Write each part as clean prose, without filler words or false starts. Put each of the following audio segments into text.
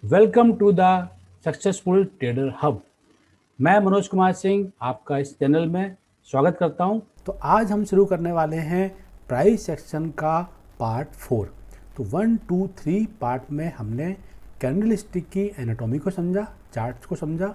Welcome to the successful trader hub. मैं मनोज कुमार सिंह आपका इस चैनल में स्वागत करता हूं। तो आज हम शुरू करने वाले हैं प्राइस सेक्शन का पार्ट 4। तो 1, 2, 3 पार्ट में हमने कैंडलस्टिक की एनाटॉमी को समझा, चार्ट्स को समझा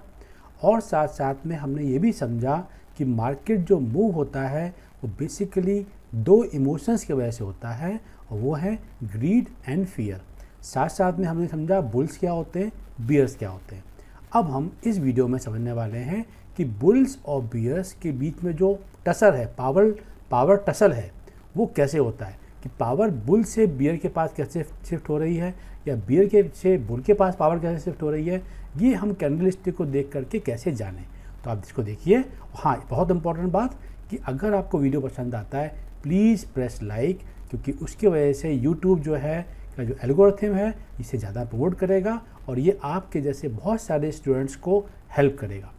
और साथ साथ में हमने ये भी समझा कि मार्केट जो मूव होता है वो बेसिकली दो इमोशंस की वजह से होता है और वो है ग्रीड एंड फियर। साथ साथ में हमने समझा बुल्स क्या होते हैं, बियर्स क्या होते हैं। अब हम इस वीडियो में समझने वाले हैं कि बुल्स और बियर्स के बीच में जो टसल है, पावर टसल है, वो कैसे होता है, कि पावर बुल से बियर के पास कैसे शिफ्ट हो रही है या बियर के से बुल के पास पावर कैसे शिफ्ट हो रही है, ये हम कैंडलस्टिक को देख करके कैसे जानें। तो आप इसको देखिए। हाँ, बहुत इंपॉर्टेंट बात कि अगर आपको वीडियो पसंद आता है प्लीज़ प्रेस लाइक, क्योंकि उसकी वजह से यूट्यूब जो है का जो एल्गोरिथम है इसे ज़्यादा प्रमोट करेगा और ये आपके जैसे बहुत सारे स्टूडेंट्स को हेल्प करेगा।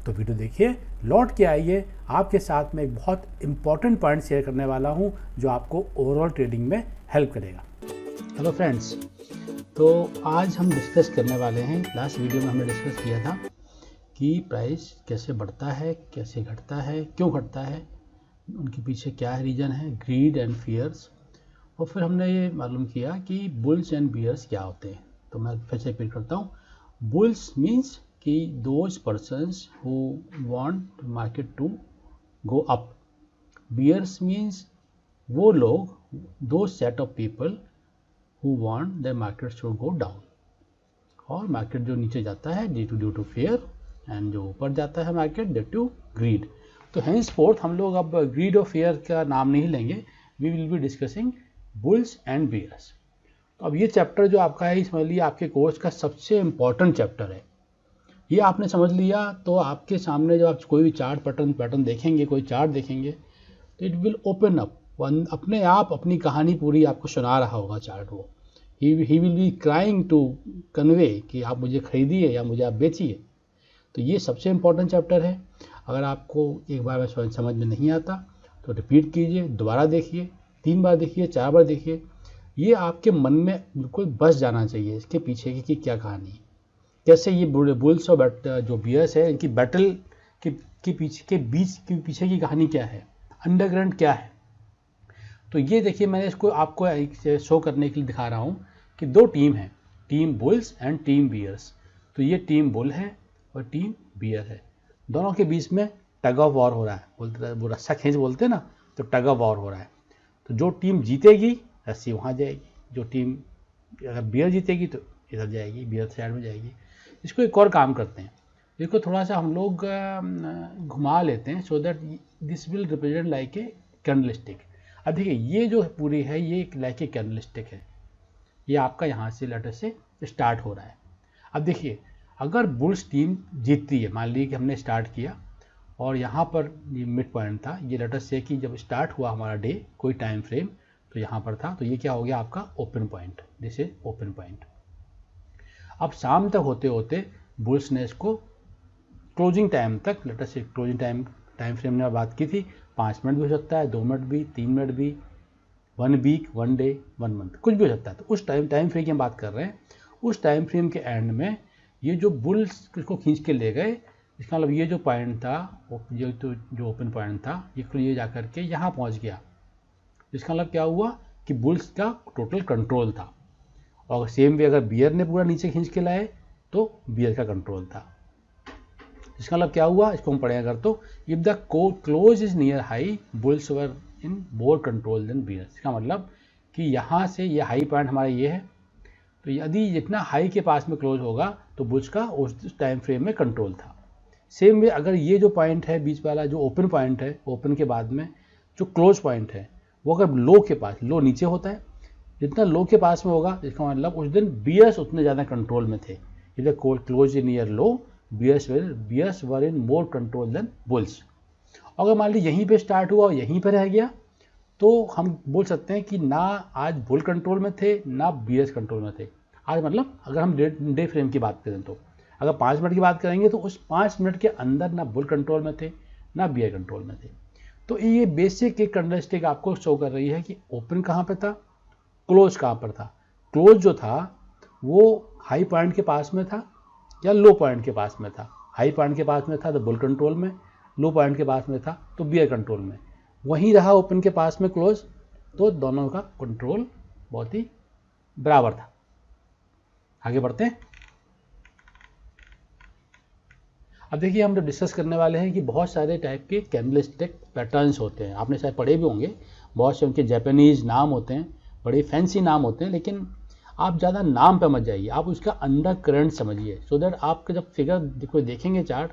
तो वीडियो देखिए, लौट के आइए। आपके साथ में एक बहुत इंपॉर्टेंट पॉइंट शेयर करने वाला हूँ जो आपको ओवरऑल ट्रेडिंग में हेल्प करेगा। हेलो फ्रेंड्स, तो आज हम डिस्कस करने वाले हैं, लास्ट वीडियो में हमने डिस्कस किया था कि प्राइस कैसे बढ़ता है, कैसे घटता है, क्यों घटता है, उनके पीछे क्या रीज़न है, ग्रीड एंड फियर्स। और फिर हमने ये मालूम किया कि बुल्स एंड बियर्स क्या होते हैं। तो मैं फिर से रिपीट करता हूँ। बुल्स मीन्स कि those persons who want market to go up. Bears means वो लोग, two set of people who want the market should go down. और मार्केट जो नीचे जाता है ड्यू टू फेयर एंड जो ऊपर जाता है मार्केट ड्यू टू ग्रीड। तो हेंस फोर्थ हम लोग अब ग्रीड और फेयर का नाम नहीं लेंगे, we will be discussing bulls and bears. तो अब ये चैप्टर जो आपका है, समझ लिया आपके कोर्स का सबसे इम्पॉर्टेंट चैप्टर है। ये आपने समझ लिया तो आपके सामने जब आप कोई भी चार्ट पैटर्न देखेंगे, कोई चार्ट देखेंगे, तो इट विल ओपन अप, अपने आप अपनी कहानी पूरी आपको सुना रहा होगा चार्ट। वो ही will be crying to convey कि आप मुझे खरीदिए या मुझे आप बेचिए। तो ये सबसे इम्पॉर्टेंट चैप्टर है। अगर आपको एक बार में समझ में नहीं आता तो रिपीट कीजिए, दोबारा देखिए, 3 बार देखिए, 4 बार देखिए। ये आपके मन में बिल्कुल बस जाना चाहिए इसके पीछे की क्या कहानी है, कैसे ये बुल्स और जो बियर्स है इनकी बैटल के पीछे की कहानी क्या है, अंडरग्राउंड क्या है। तो ये देखिए, मैंने इसको आपको शो करने के लिए दिखा रहा हूँ कि दो टीम है, team bulls and team bears. तो ये टीम बुल है और टीम बियर है। दोनों के बीच में टग ऑफ वॉर हो रहा है, बोलते वो रस्सा खींच बोलते हैं ना, तो टग ऑफ वॉर हो रहा है। तो जो टीम जीतेगी रस्सी वहाँ जाएगी, जो टीम अगर बियर जीतेगी तो इधर जाएगी, बियर साइड में जाएगी। इसको एक और काम करते हैं, इसको थोड़ा सा हम लोग घुमा लेते हैं, so that this will represent like a candlestick. अब देखिए, ये जो पूरी है ये लाइक ए कैंडलस्टिक है। ये आपका यहाँ से लेटर से स्टार्ट हो रहा है। अब देखिए, अगर बुल्स टीम जीतती है, मान लीजिए कि हमने स्टार्ट किया और यहाँ पर ये मिड पॉइंट था, ये लेटर से कि जब स्टार्ट हुआ हमारा डे, कोई टाइम फ्रेम तो यहाँ पर था, तो ये क्या हो गया आपका open point, this is open point. अब शाम तक होते होते बुल्स ने इसको क्लोजिंग टाइम तक, लेटर से क्लोजिंग टाइम फ्रेम ने बात की थी, 5 मिनट भी हो सकता है, 2 मिनट भी, 3 मिनट भी, 1 वीक, 1 डे, 1 मंथ, कुछ भी हो सकता है। तो उस टाइम फ्रेम की हम बात कर रहे हैं। उस टाइम फ्रेम के एंड में ये जो बुल्स इसको खींच के ले गए, इसका मतलब ये जो पॉइंट था, ये तो जो ओपन पॉइंट था, ये जाकर के यहाँ पहुँच गया। इसका मतलब क्या हुआ कि बुल्स का टोटल कंट्रोल था, और सेम वे अगर बियर ने पूरा नीचे खींच के लाए तो बियर का कंट्रोल था। इसका मतलब क्या हुआ, इसको हम पढ़ेंगे अगर, तो if the close is near high bulls were in more control than bear. इसका मतलब कि यहाँ से ये हाई पॉइंट हमारा ये है, तो यदि जितना हाई के पास में क्लोज होगा तो बुल्स का उस टाइम फ्रेम में कंट्रोल था। सेम वे अगर ये जो पॉइंट है बीच वाला जो ओपन पॉइंट है, ओपन के बाद में जो क्लोज पॉइंट है, वो अगर लो के पास, लो नीचे होता है, जितना लो के पास में होगा इसका मतलब उस दिन बियर्स उतने ज़्यादा कंट्रोल में थे। इधर close near low, bears were in more control then bulls. अगर मान लीजिए यहीं पे स्टार्ट हुआ और यहीं पे रह गया, तो हम बोल सकते हैं कि ना आज बुल कंट्रोल में थे ना बियर्स कंट्रोल में थे। आज मतलब अगर हम डे फ्रेम की बात करें, तो अगर 5 मिनट की बात करेंगे तो उस 5 मिनट के अंदर ना बुल कंट्रोल में थे ना बियर कंट्रोल में थे। तो ये बेसिक एक कैंडलस्टिक आपको शो कर रही है कि ओपन कहाँ पे था, क्लोज कहाँ पर था। क्लोज जो था वो हाई पॉइंट के पास में था या लो पॉइंट के पास में था? हाई पॉइंट के पास में था तो बुल कंट्रोल में, लो पॉइंट के पास में था तो बियर कंट्रोल में। वहीं रहा ओपन के पास में क्लोज, तो दोनों का कंट्रोल बहुत ही बराबर था। आगे बढ़ते हैं। अब देखिए हम जो डिस्कस करने वाले हैं कि बहुत सारे टाइप के कैंडलस्टिक पैटर्न्स होते हैं, आपने शायद पढ़े भी होंगे, बहुत से उनके जापानीज नाम होते हैं, बड़े फैंसी नाम होते हैं, लेकिन आप ज़्यादा नाम पे मत जाइए, आप उसका अंडर करंट समझिए, सो दैट आपका जब फिगर कोई देखेंगे चार्ट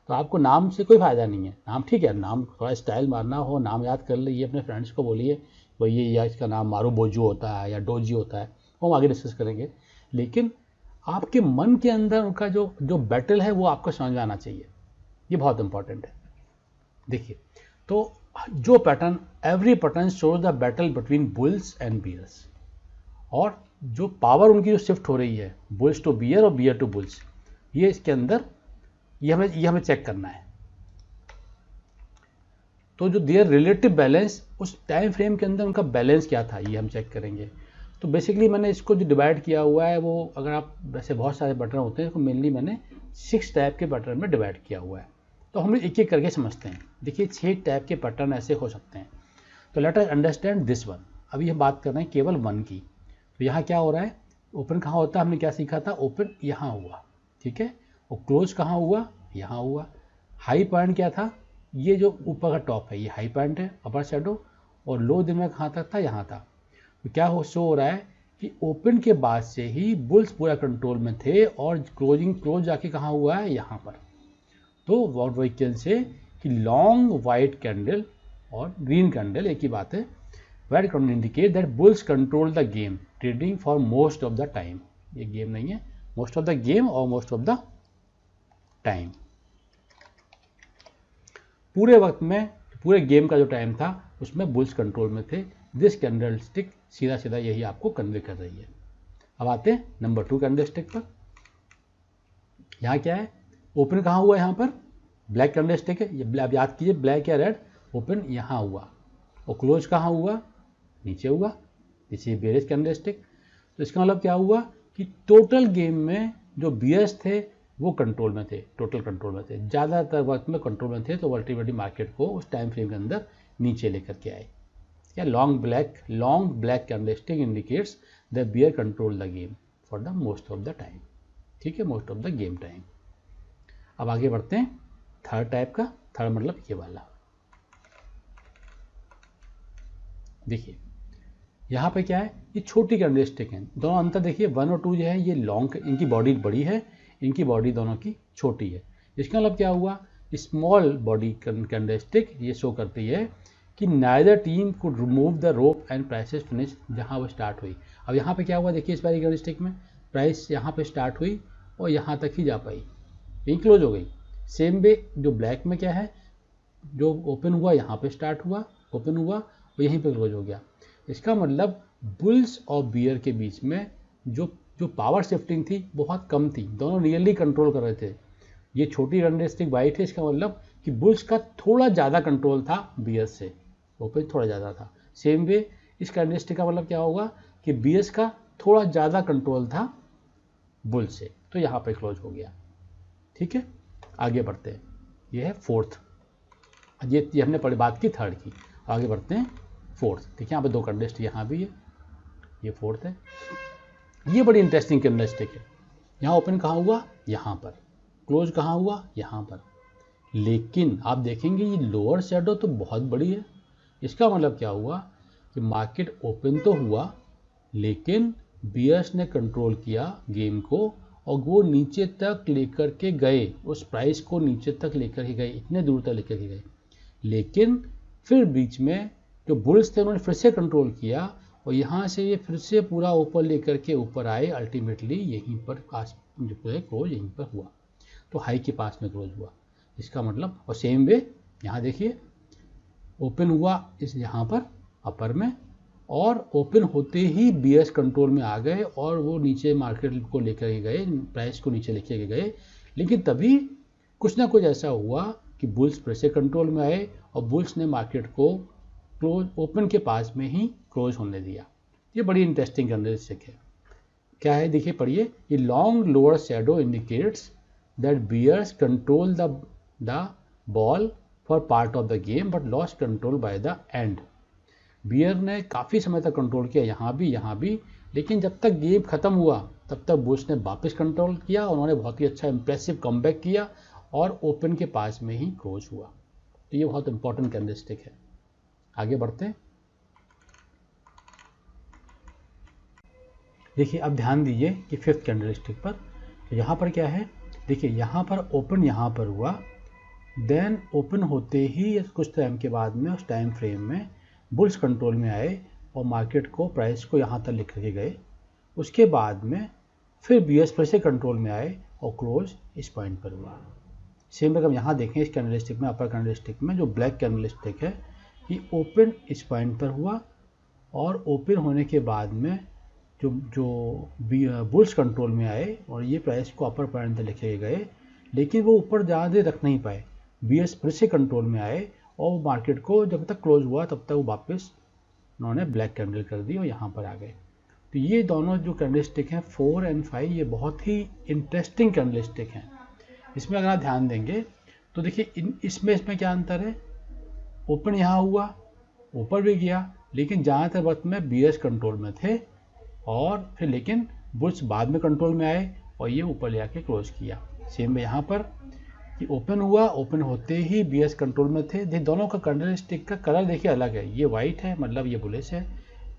तो आपको नाम से कोई फ़ायदा नहीं है। नाम ठीक है, नाम थोड़ा स्टाइल मारना हो, नाम याद कर लीजिए, अपने फ्रेंड्स को बोलिए भाई ये या इसका नाम मारू बोजू होता है या डोजी होता है, वो हम आगे डिस्कस करेंगे। लेकिन आपके मन के अंदर उनका जो बैटल है वो आपको समझ में आना चाहिए, ये बहुत इंपॉर्टेंट है। देखिए तो जो pattern, every pattern shows the battle between bulls and bears, और जो पावर उनकी जो शिफ्ट हो रही है बुल्स टू बियर और बियर टू बुल्स, ये इसके अंदर ये हमें चेक करना है। तो जो देयर रिलेटिव बैलेंस, उस टाइम फ्रेम के अंदर उनका बैलेंस क्या था, ये हम चेक करेंगे। तो बेसिकली मैंने इसको जो डिवाइड किया हुआ है वो, अगर आप वैसे बहुत सारे पैटर्न होते हैं, तो मेनली मैंने 6 टाइप के पैटर्न में डिवाइड किया हुआ है। तो हम एक एक करके समझते हैं। देखिए 6 टाइप के पैटर्न ऐसे हो सकते हैं। तो let us understand this one. अभी हम बात कर रहे हैं केवल वन की। तो यहाँ क्या हो रहा है, ओपन कहाँ होता है, हमने क्या सीखा था, ओपन यहाँ हुआ, ठीक है, और क्लोज कहाँ हुआ, यहाँ हुआ। हाई पॉइंट क्या था, ये जो ऊपर का टॉप है ये हाई पॉइंट है, अपर शैडो, और लो दिन में कहाँ तक था, यहाँ था। तो क्या शो हो रहा है कि ओपन के बाद से ही बुल्स पूरा कंट्रोल में थे और क्लोज जाके कहाँ हुआ है, यहाँ पर। तो व्हाट वी कैन से कि लॉन्ग वाइट कैंडल और ग्रीन कैंडल एक ही बात है, white candle indicate that bulls control the game trading for most of the time. ये गेम नहीं है, मोस्ट ऑफ द गेम और मोस्ट ऑफ द टाइम, पूरे वक्त में, पूरे गेम का जो टाइम था उसमें बुल्स कंट्रोल में थे। दिस कैंडल स्टिक सीधा सीधा यही आपको कन्वे कर रही है। अब आते हैं नंबर 2 कैंडल स्टिक पर। यहाँ क्या है, ओपन कहाँ हुआ है, यहाँ पर ब्लैक कैंडल स्टिक है, ये आप याद कीजिए ब्लैक या रेड, ओपन यहाँ हुआ, और क्लोज कहाँ हुआ, नीचे हुआ, इसी बेरिश कैंडल स्टिक। तो इसका मतलब क्या हुआ कि टोटल गेम में जो बियर्स थे वो कंट्रोल में थे, टोटल कंट्रोल में थे, ज़्यादातर वक्त में कंट्रोल में थे। तो अल्टीमेटली मार्केट को उस टाइम फ्रेम के अंदर नीचे लेकर के आए। क्या long black candlestick indicates the bear control the game for the most of the time, ठीक है, most of the game time. अब आगे बढ़ते हैं थर्ड टाइप का, थर्ड मतलब ये वाला। देखिए यहाँ पे क्या है, ये छोटी कैंडलस्टिक है, दोनों अंतर देखिए 1 और 2 जो है ये लॉन्ग, इनकी बॉडी बड़ी है, इनकी बॉडी दोनों की छोटी है। इसका मतलब क्या हुआ, स्मॉल बॉडी कैंडलस्टिक ये शो करती है कि neither team could remove the rope and prices finish जहाँ वो स्टार्ट हुई। अब यहाँ पे क्या हुआ, देखिए इस वाली कैंडलस्टिक में प्राइस यहाँ पे स्टार्ट हुई और यहाँ तक ही जा पाई, यही क्लोज हो गई। सेम वे जो ब्लैक में क्या है, जो ओपन हुआ यहाँ पे स्टार्ट हुआ, ओपन हुआ और यहीं पे क्लोज हो गया। इसका मतलब बुल्स और बियर के बीच में जो पावर शिफ्टिंग थी बहुत कम थी, दोनों नियरली कंट्रोल कर रहे थे। ये छोटी कैंडलस्टिक वाइट है, इसका मतलब कि बुल्स का थोड़ा ज़्यादा कंट्रोल था बियर्स से, ओपन थोड़ा ज़्यादा था। सेम वे इस कैंडलस्टिक का मतलब क्या होगा कि बियर्स का थोड़ा ज़्यादा कंट्रोल था बुल से, तो यहाँ पे क्लोज हो गया, ठीक है। आगे बढ़ते हैं, ये है फोर्थ, ये हमने पढ़ी बात की थर्ड की, आगे बढ़ते हैं फोर्थ। देखिए यहाँ पे 2 कैंडलस्टिक यहाँ भी है, ये फोर्थ है। ये बड़ी इंटरेस्टिंग कैंडलस्टिक है। यहाँ ओपन कहाँ हुआ, यहाँ पर, क्लोज कहाँ हुआ, यहाँ पर। लेकिन आप देखेंगे ये लोअर शैडो तो बहुत बड़ी है। इसका मतलब क्या हुआ कि मार्केट ओपन तो हुआ लेकिन बियर्स ने कंट्रोल किया गेम को और वो नीचे तक लेकर के गए, उस प्राइस को नीचे तक लेकर के गए, इतने दूर तक लेकर के गए। लेकिन फिर बीच में जो बुल्स थे उन्होंने फिर से कंट्रोल किया और यहाँ से ये फिर से पूरा ऊपर लेकर के ऊपर आए। अल्टीमेटली यहीं पर जो है क्लोज यहीं पर हुआ, तो हाई के पास में क्लोज हुआ। इसका मतलब, और सेम वे यहाँ देखिए ओपन हुआ इस यहाँ पर अपर में, और ओपन होते ही बियर्स कंट्रोल में आ गए और वो नीचे मार्केट को लेकर के गए, प्राइस को नीचे लेकर के गए। लेकिन तभी कुछ ना कुछ ऐसा हुआ कि बुल्स फिर से कंट्रोल में आए और बुल्स ने मार्केट को क्लोज ओपन के पास में ही क्लोज होने दिया। ये बड़ी इंटरेस्टिंग कैंडलस्टिक है। क्या है देखिए पढ़िए, ये long lower shadow indicates that bears control the ball for part of the game but lost control by the end. Bear ने काफ़ी समय तक कंट्रोल किया, यहाँ भी, लेकिन जब तक गेम खत्म हुआ तब तक बुश ने वापस कंट्रोल किया। उन्होंने बहुत ही अच्छा इंप्रेसिव कमबैक किया और ओपन के पास में ही क्लोज हुआ। तो ये बहुत इंपॉर्टेंट कैंडलस्टिक है। आगे बढ़ते हैं। देखिए अब ध्यान दीजिए कि फिफ्थ कैंडलस्टिक पर, तो यहाँ पर क्या है, देखिए यहाँ पर ओपन यहाँ पर हुआ, देन ओपन होते ही कुछ टाइम के बाद में उस टाइम फ्रेम में बुल्स कंट्रोल में आए और मार्केट को प्राइस को यहाँ तक लेकर के गए। उसके बाद में फिर बीएस फिर से कंट्रोल में आए और क्लोज इस पॉइंट पर हुआ। सेम अगर यहाँ देखें इस कैंडलस्टिक में, अपर कैंडलस्टिक में जो ब्लैक कैंडलस्टिक है, ये ओपन इस पॉइंट पर हुआ और ओपन होने के बाद में जो बुल्स कंट्रोल में आए और ये प्राइस को अपर पॉइंट तक लेके गए, लेकिन वो ऊपर ज़्यादा देर रख नहीं पाए। बीएस फिर से कंट्रोल में आए और मार्केट को जब तक क्लोज हुआ तब तक वो वापस उन्होंने ब्लैक कैंडल कर दी और यहाँ पर आ गए। तो ये दोनों जो कैंडलस्टिक हैं 4 और 5, ये बहुत ही इंटरेस्टिंग कैंडलस्टिक हैं। इसमें अगर आप ध्यान देंगे तो देखिए इसमें क्या अंतर है, ओपन यहाँ हुआ, ऊपर भी गया, लेकिन ज़्यादातर वक्त में बीएस कंट्रोल में थे और फिर लेकिन बुल्स बाद में कंट्रोल में आए और ये ऊपर ले आके क्लोज किया। सेम में यहाँ पर कि ओपन हुआ, ओपन होते ही बीएस कंट्रोल में थे। दोनों का कैंडलस्टिक का कलर देखिए अलग है, ये वाइट है मतलब ये बुलिश है,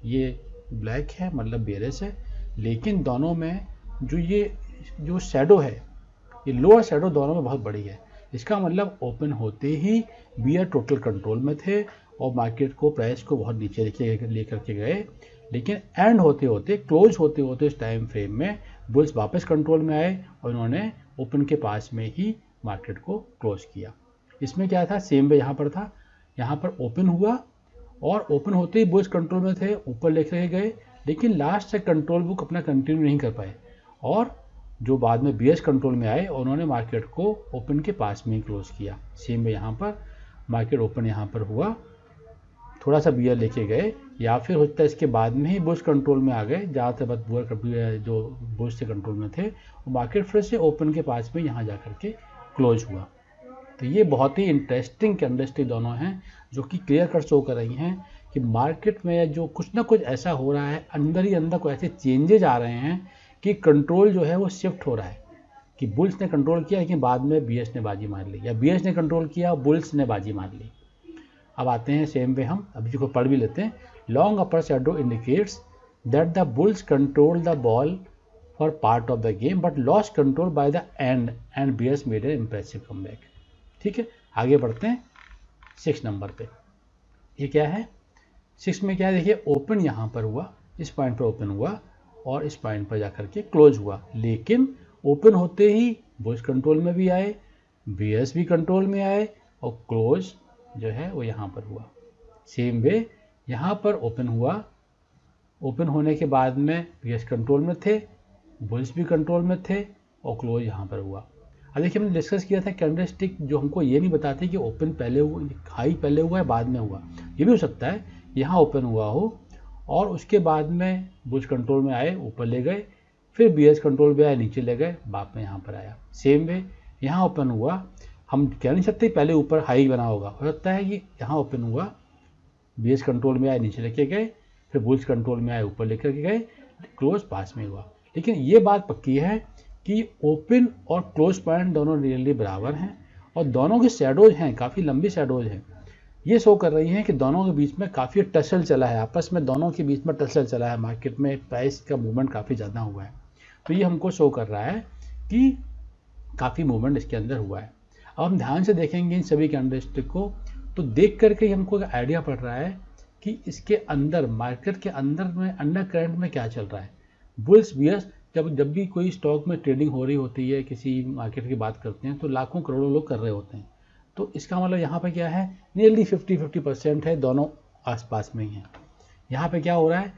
ये ब्लैक है मतलब बेयरिश है, लेकिन दोनों में जो शैडो है, ये लोअर शैडो दोनों में बहुत बड़ी है। इसका मतलब ओपन होते ही बियर टोटल कंट्रोल में थे और मार्केट को प्राइस को बहुत नीचे लेकर के गए, लेकिन एंड होते होते क्लोज होते होते इस टाइम फ्रेम में बुल्स वापस कंट्रोल में आए और उन्होंने ओपन के पास में ही मार्केट को क्लोज किया। इसमें क्या था, सेम वे यहाँ पर था, यहाँ पर ओपन हुआ और ओपन होते ही बुल्स कंट्रोल में थे, ऊपर लेकर गए, लेकिन लास्ट तक कंट्रोल बुक अपना कंटिन्यू नहीं कर पाए और जो बाद में बीएस कंट्रोल में आए और उन्होंने मार्केट को ओपन के पास में ही क्लोज किया। सेम वे यहाँ पर मार्केट ओपन यहाँ पर हुआ, थोड़ा सा बियर लेके गए या फिर होता है इसके बाद में ही बुल्स कंट्रोल में आ गए, ज़्यादातर बुअर जो बुल्स से कंट्रोल में थे, और मार्केट फिर से ओपन के पास में यहाँ जा करके क्लोज हुआ। तो ये बहुत ही इंटरेस्टिंग कैंडलस्टिक दोनों हैं जो कि क्लियर कट शो कर रही हैं कि मार्केट में जो कुछ ना कुछ ऐसा हो रहा है, अंदर ही अंदर कोई ऐसे चेंजेज आ रहे हैं कि कंट्रोल जो है वो शिफ्ट हो रहा है, कि बुल्स ने कंट्रोल किया लेकिन बाद में बीएस ने बाजी मार ली, या बीएस ने कंट्रोल किया बुल्स ने बाजी मार ली। अब आते हैं सेम पे, हम अभी को पढ़ भी लेते हैं। Long upper shadow indicates that the bulls control the ball for part of the game but lost control by the end bears made an impressive comeback. ठीक है, आगे बढ़ते हैं 6 नंबर पे। ये क्या है, 6 में क्या है, देखिए ओपन यहाँ पर हुआ, इस पॉइंट पर ओपन हुआ और इस पॉइंट पर जाकर के क्लोज हुआ, लेकिन ओपन होते ही बुल्स कंट्रोल में भी आए, बीयर्स भी कंट्रोल में आए और क्लोज जो है वो यहाँ पर हुआ। सेम वे यहाँ पर ओपन हुआ, ओपन होने के बाद में बीएस कंट्रोल में थे, बुल्स भी कंट्रोल में थे और क्लोज यहाँ पर हुआ। अब देखिए हमने डिस्कस किया था कैंडलस्टिक जो हमको ये नहीं बताते कि ओपन पहले हुआ, हाई पहले हुआ है बाद में हुआ, ये भी हो सकता है यहाँ ओपन हुआ हो और उसके बाद में बुल्स कंट्रोल में आए, ऊपर ले गए, फिर बीएस कंट्रोल में आए, नीचे ले गए, बाद में यहाँ पर आया। सेम वे यहाँ ओपन हुआ, हम कह नहीं सकते पहले ऊपर हाई बना होगा, हो सकता है कि यहाँ ओपन हुआ, बीएस कंट्रोल में आए, नीचे लेके गए, फिर बुल्स कंट्रोल में आए, ऊपर लेकर के गए, क्लोज पास में हुआ। लेकिन ये बात पक्की है कि ओपन और क्लोज पॉइंट दोनों रियली बराबर हैं और दोनों के शैडोज हैं, काफ़ी लंबी शैडोज हैं। ये शो कर रही हैं कि दोनों के बीच में काफ़ी टसल चला है, आपस में दोनों के बीच में टसल चला है, मार्केट में प्राइस का मूवमेंट काफ़ी ज़्यादा हुआ है। तो ये हमको शो कर रहा है कि काफ़ी मूवमेंट इसके अंदर हुआ है। अब हम ध्यान से देखेंगे इन सभी कैंडलस्टिक को तो देख करके हमको एक आइडिया पड़ रहा है कि इसके अंदर मार्केट के अंदर में अंडर करंट में क्या चल रहा है। बुल्स बियर्स जब भी कोई स्टॉक में ट्रेडिंग हो रही होती है, किसी मार्केट की बात करते हैं तो लाखों करोड़ों लोग कर रहे होते हैं, तो इसका मतलब यहाँ पे क्या है, नियरली 50-50% है, दोनों आसपास में ही हैं। यहाँ पे क्या हो रहा है,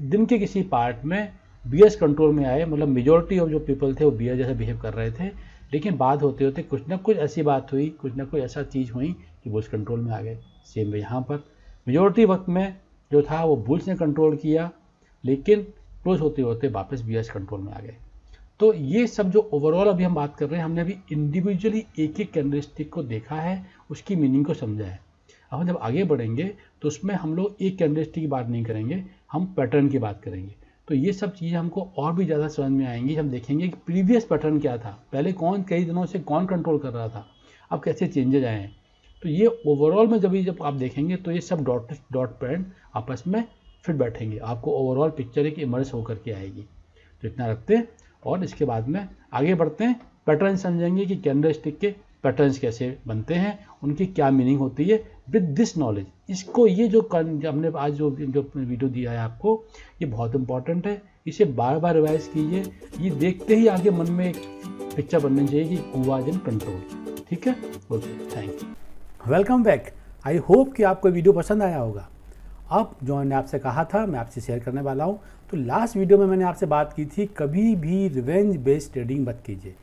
दिन के किसी पार्ट में बीएस कंट्रोल में आए, मतलब मेजॉरिटी ऑफ जो पीपल थे वो बीयर जैसा बिहेव कर रहे थे, लेकिन बात होते होते कुछ ना कुछ ऐसी बात हुई, कुछ ना कुछ ऐसा चीज़ हुई कि बुल्स कंट्रोल में आ गए। सेम यहाँ पर मेजॉरिटी वक्त में जो था वो बुल्स ने कंट्रोल किया, लेकिन क्लोज होते होते वापस बीयर्स कंट्रोल में आ गए। तो ये सब जो ओवरऑल अभी हम बात कर रहे हैं, हमने अभी इंडिविजुअली एक एक कैंडलस्टिक को देखा है, उसकी मीनिंग को समझा है। अब हम जब आगे बढ़ेंगे तो उसमें हम लोग एक कैंडलस्टिक की बात नहीं करेंगे, हम पैटर्न की बात करेंगे। तो ये सब चीज़ें हमको और भी ज़्यादा समझ में आएंगी। हम देखेंगे कि प्रीवियस पैटर्न क्या था, पहले कौन कई दिनों से कौन कंट्रोल कर रहा था, अब कैसे चेंजेज आए हैं। तो ये ओवरऑल में जब आप देखेंगे तो ये सब डॉट पैटर्न आपस में फिट बैठेंगे, आपको ओवरऑल पिक्चर एक इमर्ज होकर के आएगी। तो इतना रखते हैं और इसके बाद में आगे बढ़ते हैं, पैटर्न समझेंगे कि कैंडलस्टिक के पैटर्न्स कैसे बनते हैं, उनकी क्या मीनिंग होती है। विद दिस नॉलेज, इसको ये जो हमने आज जो वीडियो दिया है आपको, ये बहुत इंपॉर्टेंट है, इसे बार बार रिवाइज कीजिए। ये देखते ही आगे मन में एक पिक्चर बननी चाहिए कि हुआ इन कंट्रोल। ठीक है, okay, thank you, welcome back. I hope कि आपको वीडियो पसंद आया होगा। अब जो मैंने आपसे कहा था मैं आपसे शेयर करने वाला हूँ। तो लास्ट वीडियो में मैंने आपसे बात की थी कभी भी रिवेंज बेस्ड ट्रेडिंग मत कीजिए।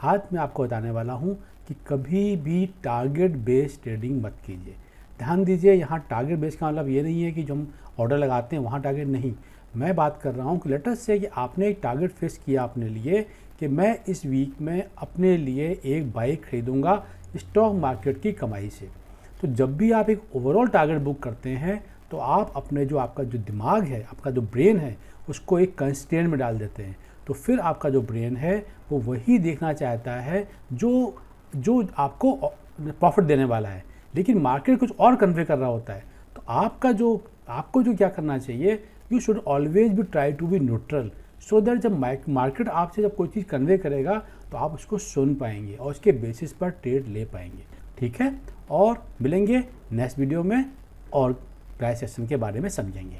आज मैं आपको बताने वाला हूँ कि कभी भी टारगेट बेस्ड ट्रेडिंग मत कीजिए। ध्यान दीजिए, यहाँ टारगेट बेस्ड का मतलब ये नहीं है कि जो हम ऑर्डर लगाते हैं वहाँ टारगेट नहीं। मैं बात कर रहा हूँ कि लेट अस से कि आपने एक टारगेट फिक्स किया अपने लिए कि मैं इस वीक में अपने लिए एक बाइक खरीदूँगा स्टॉक मार्केट की कमाई से। तो जब भी आप एक ओवरऑल टारगेट बुक करते हैं तो आप अपने जो आपका जो दिमाग है, आपका जो ब्रेन है, उसको एक कंस्ट्रेंट में डाल देते हैं। तो फिर आपका जो ब्रेन है वो वही देखना चाहता है जो आपको प्रॉफिट देने वाला है, लेकिन मार्केट कुछ और कन्वे कर रहा होता है। तो आपको जो क्या करना चाहिए, you should always be try to be neutral, so that जब मार्केट आपसे जब कोई चीज़ कन्वे करेगा तो आप उसको सुन पाएंगे और उसके बेसिस पर ट्रेड ले पाएंगे। ठीक है, और मिलेंगे नेक्स्ट वीडियो में और प्राइस एक्शन के बारे में समझेंगे।